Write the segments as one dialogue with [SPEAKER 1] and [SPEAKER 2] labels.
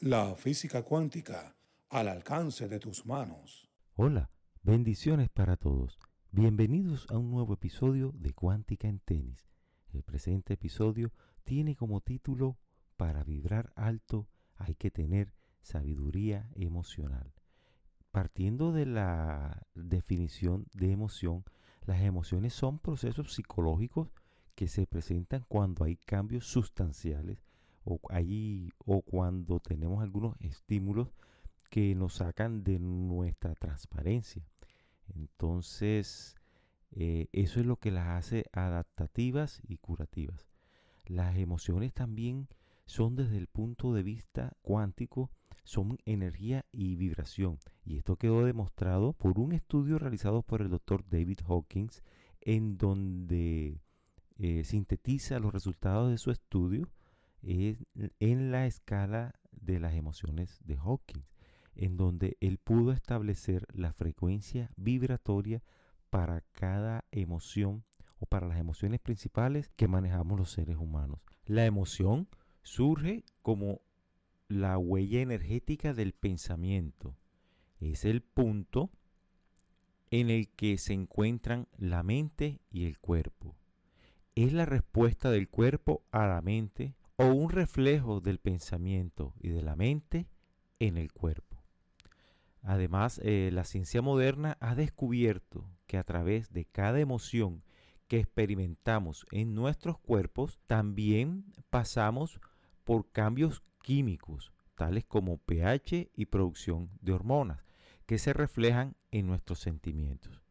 [SPEAKER 1] La física cuántica al alcance de tus manos.
[SPEAKER 2] Hola, bendiciones para todos. Bienvenidos a un nuevo episodio de Cuántica en Tenis. El presente episodio tiene como título Para vibrar alto hay que tener sabiduría emocional. Partiendo de la definición de emoción, las emociones son procesos psicológicos que se presentan cuando hay cambios sustanciales o cuando tenemos algunos estímulos que nos sacan de nuestra transparencia. Entonces, eso es lo que las hace adaptativas y curativas. Las emociones también son desde el punto de vista cuántico, son energía y vibración. Y esto quedó demostrado por un estudio realizado por el doctor David Hawkins, en donde sintetiza los resultados de su estudio en la escala de las emociones de Hawkins, en donde él pudo establecer la frecuencia vibratoria para cada emoción o para las emociones principales que manejamos los seres humanos. La emoción surge como la huella energética del pensamiento. Es el punto en el que se encuentran la mente y el cuerpo. Es la respuesta del cuerpo a la mente o un reflejo del pensamiento y de la mente en el cuerpo. Además, la ciencia moderna ha descubierto que a través de cada emoción que experimentamos en nuestros cuerpos, también pasamos por cambios químicos, tales como pH y producción de hormonas, que se reflejan en nuestros sentimientos.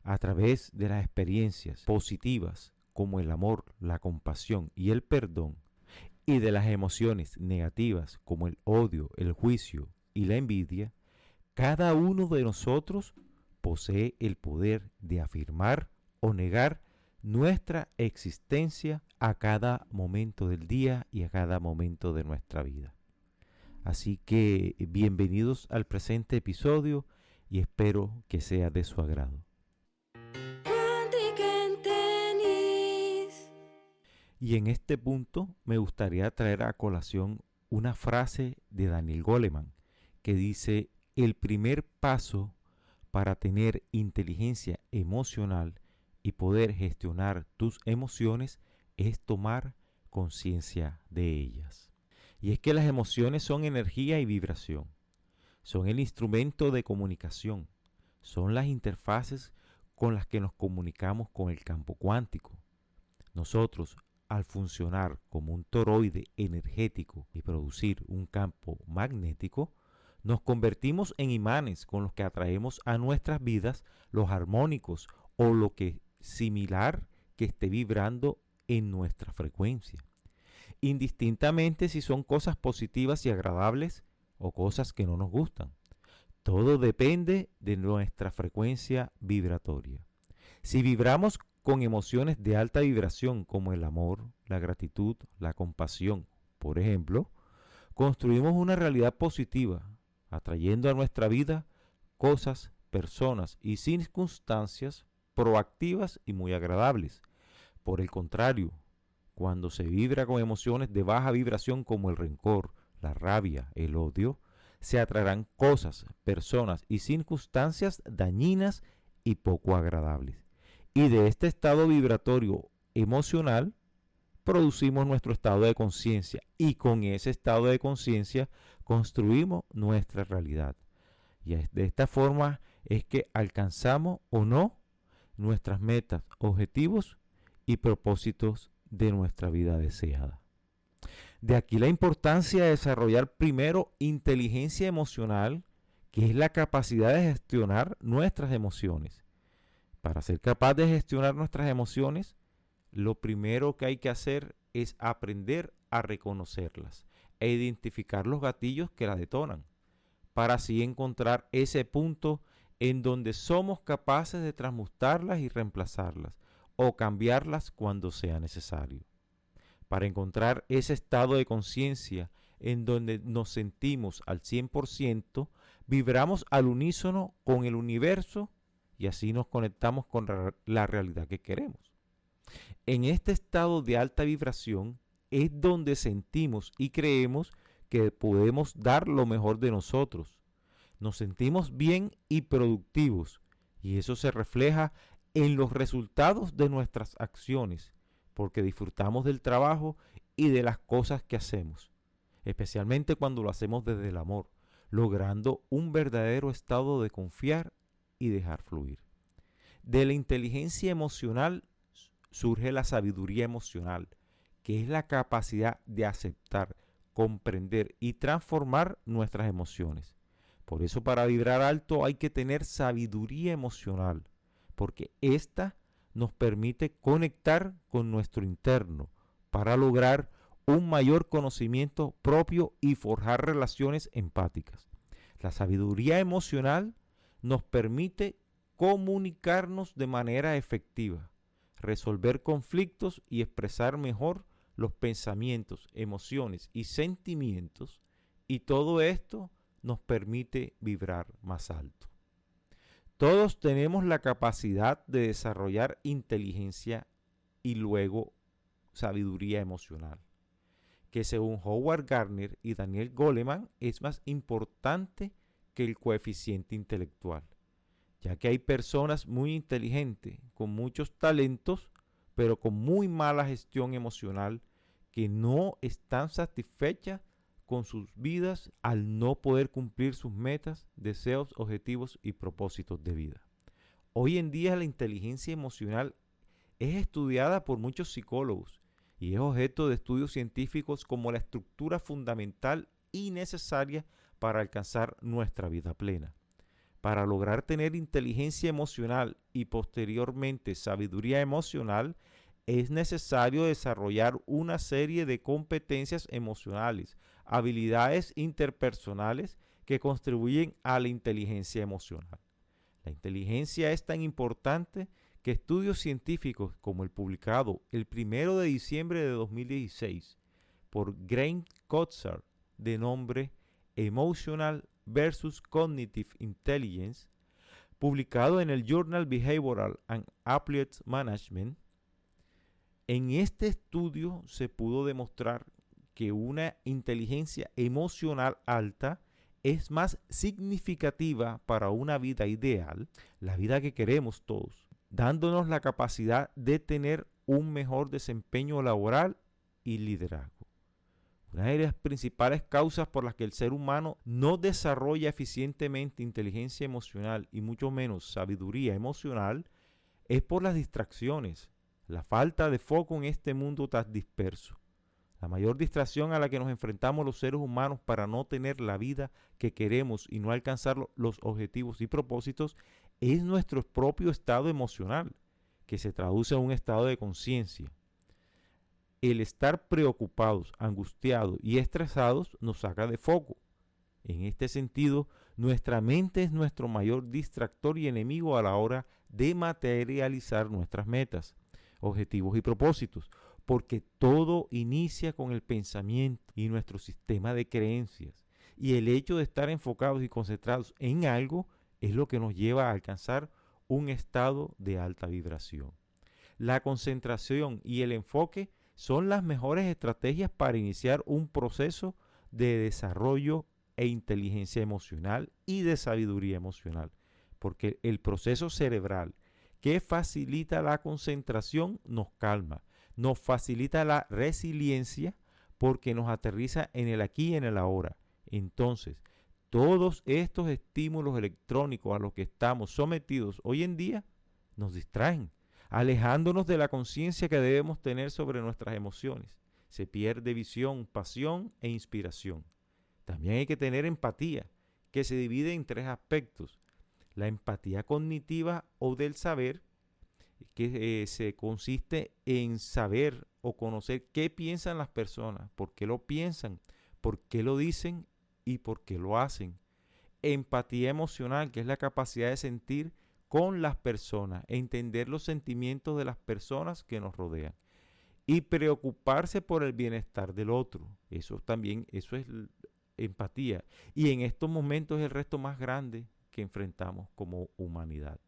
[SPEAKER 2] A través de las experiencias positivas, como el amor, la compasión y el perdón, y de las emociones negativas, como el odio, el juicio y la envidia, cada uno de nosotros posee el poder de afirmar o negar nuestra existencia a cada momento del día y a cada momento de nuestra vida. Así que bienvenidos al presente episodio y espero que sea de su agrado.
[SPEAKER 3] Cuántica en tenis.
[SPEAKER 2] Y en este punto me gustaría traer a colación una frase de Daniel Goleman que dice: el primer paso para tener inteligencia emocional y poder gestionar tus emociones es tomar conciencia de ellas. Y es que las emociones son energía y vibración, son el instrumento de comunicación, son las interfaces con las que nos comunicamos con el campo cuántico. Nosotros, al funcionar como un toroide energético y producir un campo magnético, nos convertimos en imanes con los que atraemos a nuestras vidas los armónicos o lo que similar que esté vibrando en nuestra frecuencia, indistintamente si son cosas positivas y agradables o cosas que no nos gustan. Todo depende de nuestra frecuencia vibratoria. Si vibramos con emociones de alta vibración como el amor, la gratitud, la compasión, por ejemplo, construimos una realidad positiva, atrayendo a nuestra vida cosas, personas y circunstancias proactivas y muy agradables. Por el contrario, cuando se vibra con emociones de baja vibración como el rencor, la rabia, el odio, se atraerán cosas, personas y circunstancias dañinas y poco agradables. Y de este estado vibratorio emocional producimos nuestro estado de conciencia y con ese estado de conciencia construimos nuestra realidad. Y de esta forma es que alcanzamos o no nuestras metas, objetivos y propósitos de nuestra vida deseada. De aquí la importancia de desarrollar primero inteligencia emocional, que es la capacidad de gestionar nuestras emociones. Para ser capaz de gestionar nuestras emociones, lo primero que hay que hacer es aprender a reconocerlas e identificar los gatillos que las detonan, para así encontrar ese punto en donde somos capaces de transmutarlas y reemplazarlas o cambiarlas cuando sea necesario. Para encontrar ese estado de conciencia en donde nos sentimos al 100%, vibramos al unísono con el universo y así nos conectamos con la realidad que queremos. En este estado de alta vibración es donde sentimos y creemos que podemos dar lo mejor de nosotros. Nos sentimos bien y productivos, y eso se refleja en los resultados de nuestras acciones, porque disfrutamos del trabajo y de las cosas que hacemos, especialmente cuando lo hacemos desde el amor, logrando un verdadero estado de confiar y dejar fluir. De la inteligencia emocional surge la sabiduría emocional, que es la capacidad de aceptar, comprender y transformar nuestras emociones. Por eso, para vibrar alto hay que tener sabiduría emocional, porque ésta nos permite conectar con nuestro interno para lograr un mayor conocimiento propio y forjar relaciones empáticas. La sabiduría emocional nos permite comunicarnos de manera efectiva, resolver conflictos y expresar mejor los pensamientos, emociones y sentimientos, y todo esto nos permite vibrar más alto. Todos tenemos la capacidad de desarrollar inteligencia y luego sabiduría emocional, que según Howard Gardner y Daniel Goleman es más importante que el coeficiente intelectual, ya que hay personas muy inteligentes, con muchos talentos, pero con muy mala gestión emocional, que no están satisfechas con sus vidas al no poder cumplir sus metas, deseos, objetivos y propósitos de vida. Hoy en día la inteligencia emocional es estudiada por muchos psicólogos y es objeto de estudios científicos como la estructura fundamental y necesaria para alcanzar nuestra vida plena. Para lograr tener inteligencia emocional y posteriormente sabiduría emocional, es necesario desarrollar una serie de competencias emocionales, habilidades interpersonales que contribuyen a la inteligencia emocional. La inteligencia es tan importante que estudios científicos como el publicado el 1 de diciembre de 2016 por Graham Cotzar, de nombre Emotional versus Cognitive Intelligence, publicado en el Journal Behavioral and Applied Management. En este estudio se pudo demostrar que una inteligencia emocional alta es más significativa para una vida ideal, la vida que queremos todos, dándonos la capacidad de tener un mejor desempeño laboral y liderazgo. Una de las principales causas por las que el ser humano no desarrolla eficientemente inteligencia emocional y mucho menos sabiduría emocional es por las distracciones, la falta de foco en este mundo tan disperso. La mayor distracción a la que nos enfrentamos los seres humanos para no tener la vida que queremos y no alcanzar los objetivos y propósitos es nuestro propio estado emocional, que se traduce en un estado de conciencia. El estar preocupados, angustiados y estresados nos saca de foco. En este sentido, nuestra mente es nuestro mayor distractor y enemigo a la hora de materializar nuestras metas, objetivos y propósitos, porque todo inicia con el pensamiento y nuestro sistema de creencias. Y el hecho de estar enfocados y concentrados en algo es lo que nos lleva a alcanzar un estado de alta vibración. La concentración y el enfoque son las mejores estrategias para iniciar un proceso de desarrollo e inteligencia emocional y de sabiduría emocional, porque el proceso cerebral que facilita la concentración nos calma, nos facilita la resiliencia porque nos aterriza en el aquí y en el ahora. Entonces, todos estos estímulos electrónicos a los que estamos sometidos hoy en día nos distraen, alejándonos de la conciencia que debemos tener sobre nuestras emociones. Se pierde visión, pasión e inspiración. También hay que tener empatía, que se divide en tres aspectos. La empatía cognitiva o del saber, que se consiste en saber o conocer qué piensan las personas, por qué lo piensan, por qué lo dicen y por qué lo hacen. Empatía emocional, que es la capacidad de sentir con las personas, entender los sentimientos de las personas que nos rodean y preocuparse por el bienestar del otro. Eso es empatía. Y en estos momentos es el reto más grande que enfrentamos como humanidad.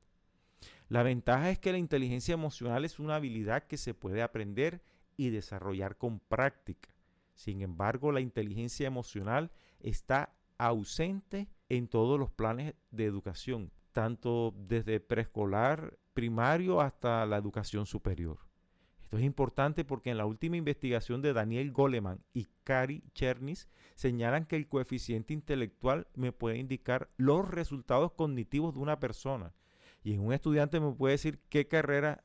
[SPEAKER 2] La ventaja es que la inteligencia emocional es una habilidad que se puede aprender y desarrollar con práctica. Sin embargo, la inteligencia emocional está ausente en todos los planes de educación, tanto desde preescolar, primario hasta la educación superior. Esto es importante porque en la última investigación de Daniel Goleman y Kari Chernis señalan que el coeficiente intelectual me puede indicar los resultados cognitivos de una persona. Y en un estudiante me puede decir qué carrera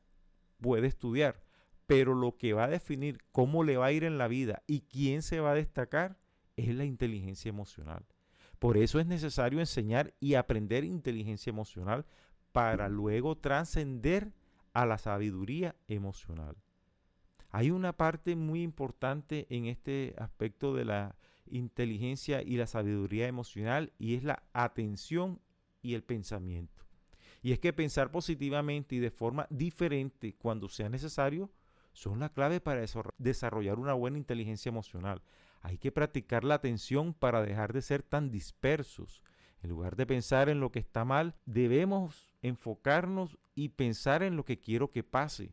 [SPEAKER 2] puede estudiar. Pero lo que va a definir cómo le va a ir en la vida y quién se va a destacar es la inteligencia emocional. Por eso es necesario enseñar y aprender inteligencia emocional para luego trascender a la sabiduría emocional. Hay una parte muy importante en este aspecto de la inteligencia y la sabiduría emocional y es la atención y el pensamiento. Y es que pensar positivamente y de forma diferente cuando sea necesario son la clave para desarrollar una buena inteligencia emocional. Hay que practicar la atención para dejar de ser tan dispersos. En lugar de pensar en lo que está mal, debemos enfocarnos y pensar en lo que quiero que pase.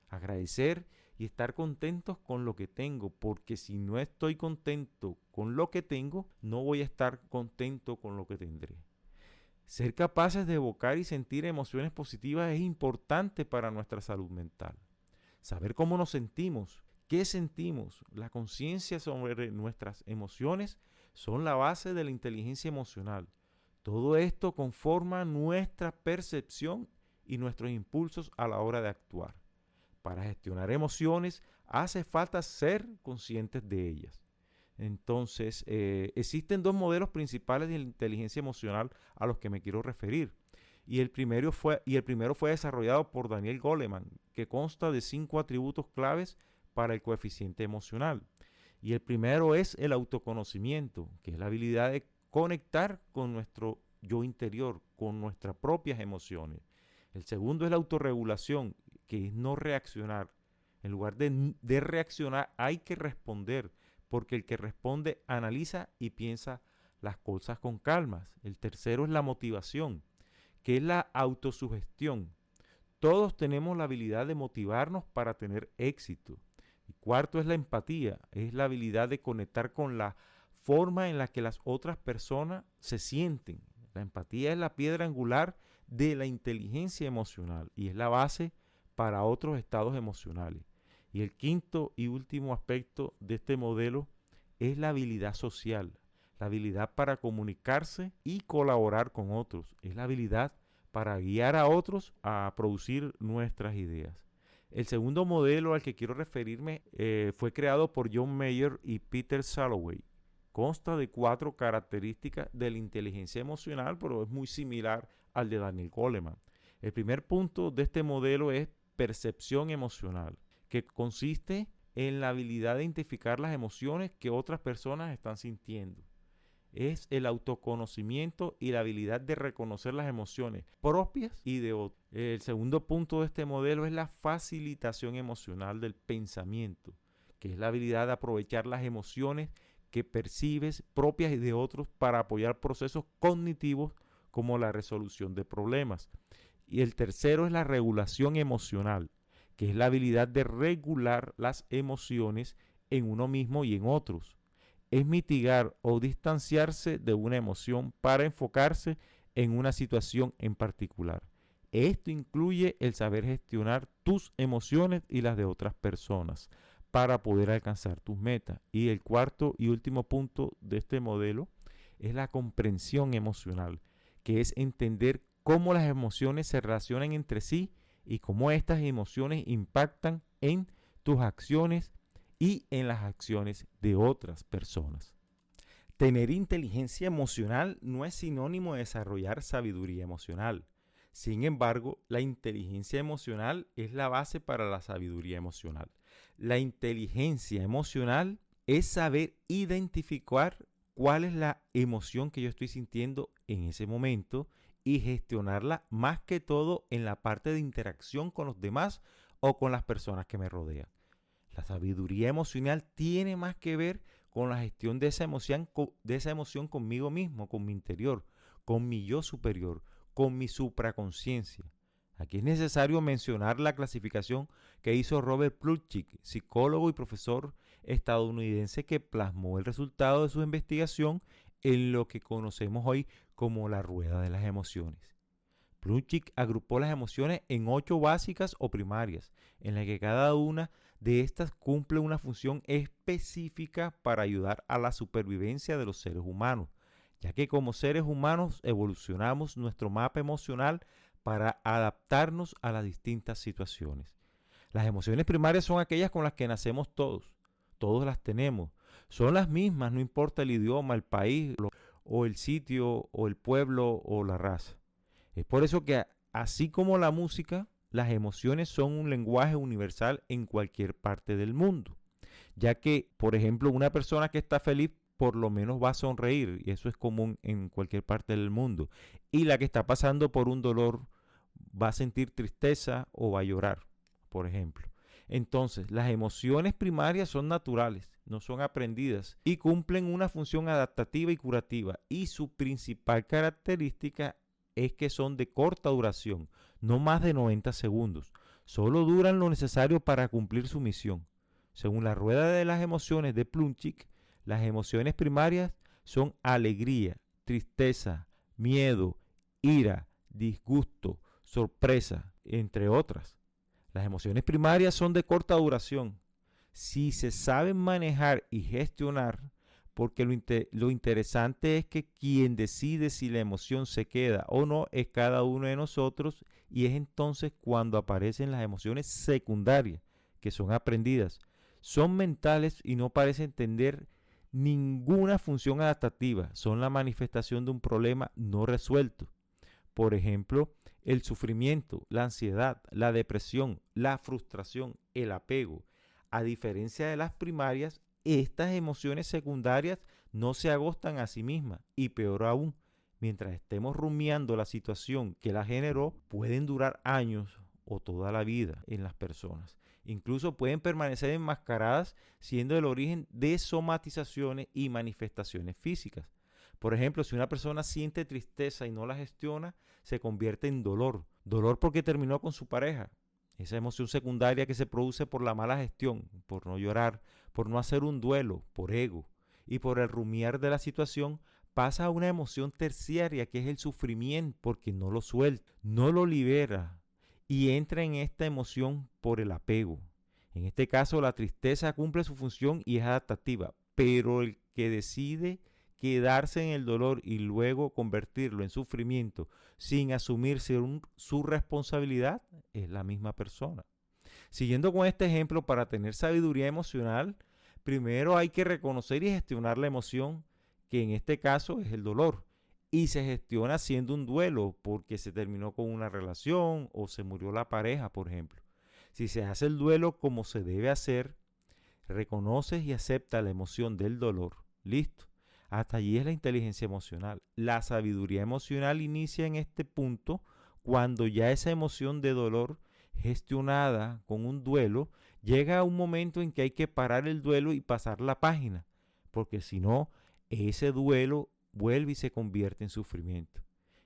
[SPEAKER 2] Agradecer y estar contentos con lo que tengo, porque si no estoy contento con lo que tengo, no voy a estar contento con lo que tendré. Ser capaces de evocar y sentir emociones positivas es importante para nuestra salud mental. Saber cómo nos sentimos, qué sentimos, la conciencia sobre nuestras emociones son la base de la inteligencia emocional. Todo esto conforma nuestra percepción y nuestros impulsos a la hora de actuar. Para gestionar emociones hace falta ser conscientes de ellas. Entonces, existen dos modelos principales de inteligencia emocional a los que me quiero referir. Y el primero fue desarrollado por Daniel Goleman, que consta de 5 atributos claves para el coeficiente emocional. Y el primero es el autoconocimiento, que es la habilidad de conectar con nuestro yo interior, con nuestras propias emociones. El segundo es la autorregulación, que es no reaccionar. En lugar de reaccionar, hay que responder, porque el que responde analiza y piensa las cosas con calma. El tercero es la motivación, que es la autosugestión. Todos tenemos la habilidad de motivarnos para tener éxito. Y cuarto es la empatía, es la habilidad de conectar con la forma en la que las otras personas se sienten. La empatía es la piedra angular de la inteligencia emocional y es la base para otros estados emocionales. Y el quinto y último aspecto de este modelo es la habilidad social, la habilidad para comunicarse y colaborar con otros. Es la habilidad para guiar a otros a producir nuestras ideas. El segundo modelo al que quiero referirme fue creado por John Mayer y Peter Salovey. Consta de 4 características de la inteligencia emocional, pero es muy similar al de Daniel Goleman. El primer punto de este modelo es percepción emocional, que consiste en la habilidad de identificar las emociones que otras personas están sintiendo. Es el autoconocimiento y la habilidad de reconocer las emociones propias y de otros. El segundo punto de este modelo es la facilitación emocional del pensamiento, que es la habilidad de aprovechar las emociones que percibes propias y de otros para apoyar procesos cognitivos como la resolución de problemas. Y el tercero es la regulación emocional, que es la habilidad de regular las emociones en uno mismo y en otros. Es mitigar o distanciarse de una emoción para enfocarse en una situación en particular. Esto incluye el saber gestionar tus emociones y las de otras personas para poder alcanzar tus metas. Y el cuarto y último punto de este modelo es la comprensión emocional, que es entender cómo las emociones se relacionan entre sí y cómo estas emociones impactan en tus acciones y en las acciones de otras personas. Tener inteligencia emocional no es sinónimo de desarrollar sabiduría emocional. Sin embargo, la inteligencia emocional es la base para la sabiduría emocional. La inteligencia emocional es saber identificar cuál es la emoción que yo estoy sintiendo en ese momento y gestionarla más que todo en la parte de interacción con los demás o con las personas que me rodean. La sabiduría emocional tiene más que ver con la gestión de esa emoción conmigo mismo, con mi interior, con mi yo superior, con mi supraconciencia. Aquí es necesario mencionar la clasificación que hizo Robert Plutchik, psicólogo y profesor estadounidense que plasmó el resultado de su investigación en lo que conocemos hoy como la rueda de las emociones. Plutchik agrupó las emociones en 8 básicas o primarias, en las que cada una de estas cumple una función específica para ayudar a la supervivencia de los seres humanos, ya que como seres humanos evolucionamos nuestro mapa emocional para adaptarnos a las distintas situaciones. Las emociones primarias son aquellas con las que nacemos todos las tenemos, son las mismas, no importa el idioma, el país, o el sitio, o el pueblo, o la raza. Es por eso que así como la música, las emociones son un lenguaje universal en cualquier parte del mundo, ya que, por ejemplo, una persona que está feliz por lo menos va a sonreír, y eso es común en cualquier parte del mundo, y la que está pasando por un dolor va a sentir tristeza o va a llorar, por ejemplo. Entonces, las emociones primarias son naturales, no son aprendidas y cumplen una función adaptativa y curativa, y su principal característica es que son de corta duración, no más de 90 segundos. Solo duran lo necesario para cumplir su misión. Según la rueda de las emociones de Plutchik, las emociones primarias son alegría, tristeza, miedo, ira, disgusto, sorpresa, entre otras. Las emociones primarias son de corta duración. Si se saben manejar y gestionar, porque lo interesante es que quien decide si la emoción se queda o no es cada uno de nosotros, y es entonces cuando aparecen las emociones secundarias, que son aprendidas. Son mentales y no parecen tener ninguna función adaptativa, son la manifestación de un problema no resuelto. Por ejemplo, el sufrimiento, la ansiedad, la depresión, la frustración, el apego. A diferencia de las primarias, estas emociones secundarias no se agotan a sí mismas, y peor aún, mientras estemos rumiando la situación que la generó, pueden durar años o toda la vida en las personas. Incluso pueden permanecer enmascaradas, siendo el origen de somatizaciones y manifestaciones físicas. Por ejemplo, si una persona siente tristeza y no la gestiona, se convierte en dolor. Dolor porque terminó con su pareja. Esa emoción secundaria que se produce por la mala gestión, por no llorar, por no hacer un duelo, por ego y por el rumiar de la situación, pasa a una emoción terciaria que es el sufrimiento, porque no lo suelta, no lo libera y entra en esta emoción por el apego. En este caso, la tristeza cumple su función y es adaptativa, pero el que decide quedarse en el dolor y luego convertirlo en sufrimiento sin asumirse su responsabilidad es la misma persona. Siguiendo con este ejemplo, para tener sabiduría emocional, primero hay que reconocer y gestionar la emoción, que en este caso es el dolor, y se gestiona haciendo un duelo porque se terminó con una relación o se murió la pareja, por ejemplo. Si se hace el duelo como se debe hacer, reconoces y aceptas la emoción del dolor. Listo. Hasta allí es la inteligencia emocional. La sabiduría emocional inicia en este punto cuando ya esa emoción de dolor gestionada con un duelo llega a un momento en que hay que parar el duelo y pasar la página, porque si no, ese duelo vuelve y se convierte en sufrimiento.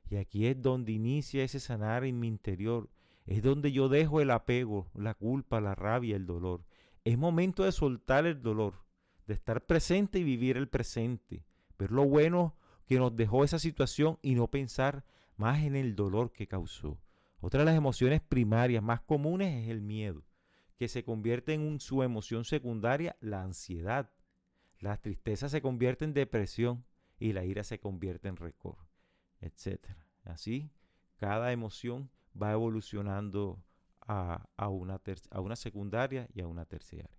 [SPEAKER 2] Y aquí es donde inicia ese sanar en mi interior. Es donde yo dejo el apego, la culpa, la rabia, el dolor. Es momento de soltar el dolor, de estar presente y vivir el presente. Ver lo bueno que nos dejó esa situación y no pensar más en el dolor que causó. Otra de las emociones primarias más comunes es el miedo, que se convierte en su emoción secundaria, la ansiedad. La tristeza se convierte en depresión y la ira se convierte en rencor, etcétera. Así, cada emoción va evolucionando a una secundaria y a una terciaria.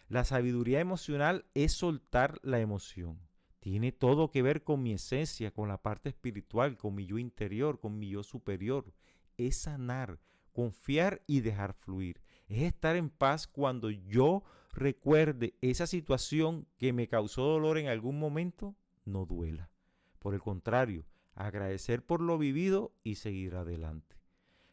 [SPEAKER 2] La sabiduría emocional es soltar la emoción. Tiene todo que ver con mi esencia, con la parte espiritual, con mi yo interior, con mi yo superior. Es sanar, confiar y dejar fluir. Es estar en paz cuando yo recuerde esa situación que me causó dolor en algún momento, no duela. Por el contrario, agradecer por lo vivido y seguir adelante.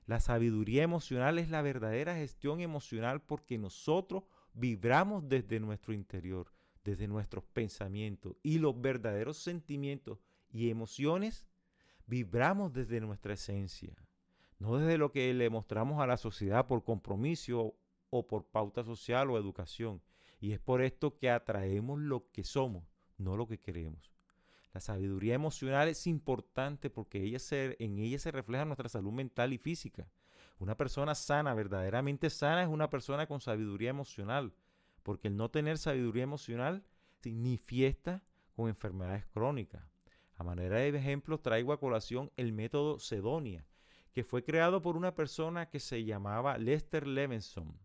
[SPEAKER 2] La sabiduría emocional es la verdadera gestión emocional, porque nosotros vibramos desde nuestro interior, desde nuestros pensamientos, y los verdaderos sentimientos y emociones vibramos desde nuestra esencia, no desde lo que le mostramos a la sociedad por compromiso o por pauta social o educación. Y es por esto que atraemos lo que somos, no lo que queremos. La sabiduría emocional es importante porque en ella se refleja nuestra salud mental y física. Una persona sana, verdaderamente sana, es una persona con sabiduría emocional, porque el no tener sabiduría emocional se manifiesta con enfermedades crónicas. A manera de ejemplo, traigo a colación el método Sedonia, que fue creado por una persona que se llamaba Lester Levinson,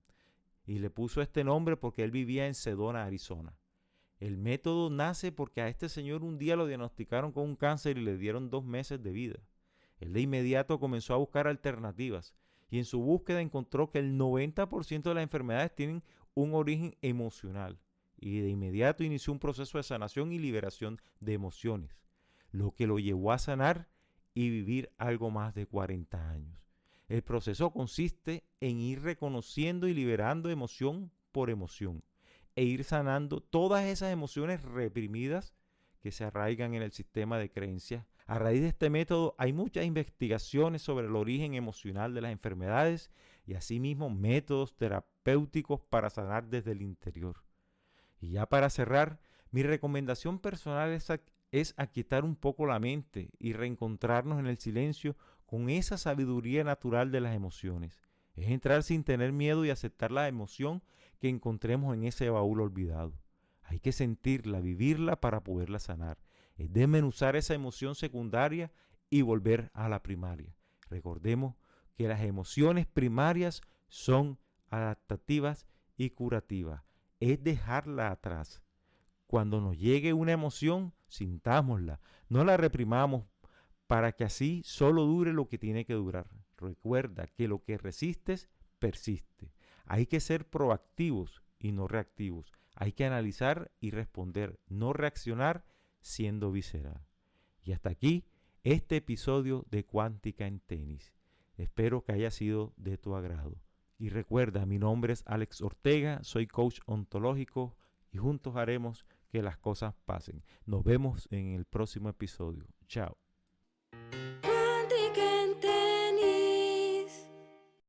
[SPEAKER 2] y le puso este nombre porque él vivía en Sedona, Arizona. El método nace porque a este señor un día lo diagnosticaron con un cáncer y le dieron 2 meses de vida. Él de inmediato comenzó a buscar alternativas y en su búsqueda encontró que el 90% de las enfermedades tienen un origen emocional y de inmediato inició un proceso de sanación y liberación de emociones, lo que lo llevó a sanar y vivir algo más de 40 años. El proceso consiste en ir reconociendo y liberando emoción por emoción e ir sanando todas esas emociones reprimidas que se arraigan en el sistema de creencias. A raíz de este método hay muchas investigaciones sobre el origen emocional de las enfermedades y asimismo métodos terapéuticos para sanar desde el interior. Y ya para cerrar, mi recomendación personal es aquietar un poco la mente y reencontrarnos en el silencio con esa sabiduría natural de las emociones. Es entrar sin tener miedo y aceptar la emoción que encontremos en ese baúl olvidado. Hay que sentirla, vivirla para poderla sanar. Es desmenuzar esa emoción secundaria y volver a la primaria. Recordemos que las emociones primarias son adaptativas y curativas. Es dejarla atrás. Cuando nos llegue una emoción, sintámosla, no la reprimamos para que así solo dure lo que tiene que durar. Recuerda que lo que resistes persiste. Hay que ser proactivos y no reactivos. Hay que analizar y responder, no reaccionar siendo visceral. Y hasta aquí este episodio de Cuántica en Tenis. Espero que haya sido de tu agrado. Y recuerda, mi nombre es Alex Ortega, soy coach ontológico y juntos haremos que las cosas pasen. Nos vemos en el próximo episodio. Chao.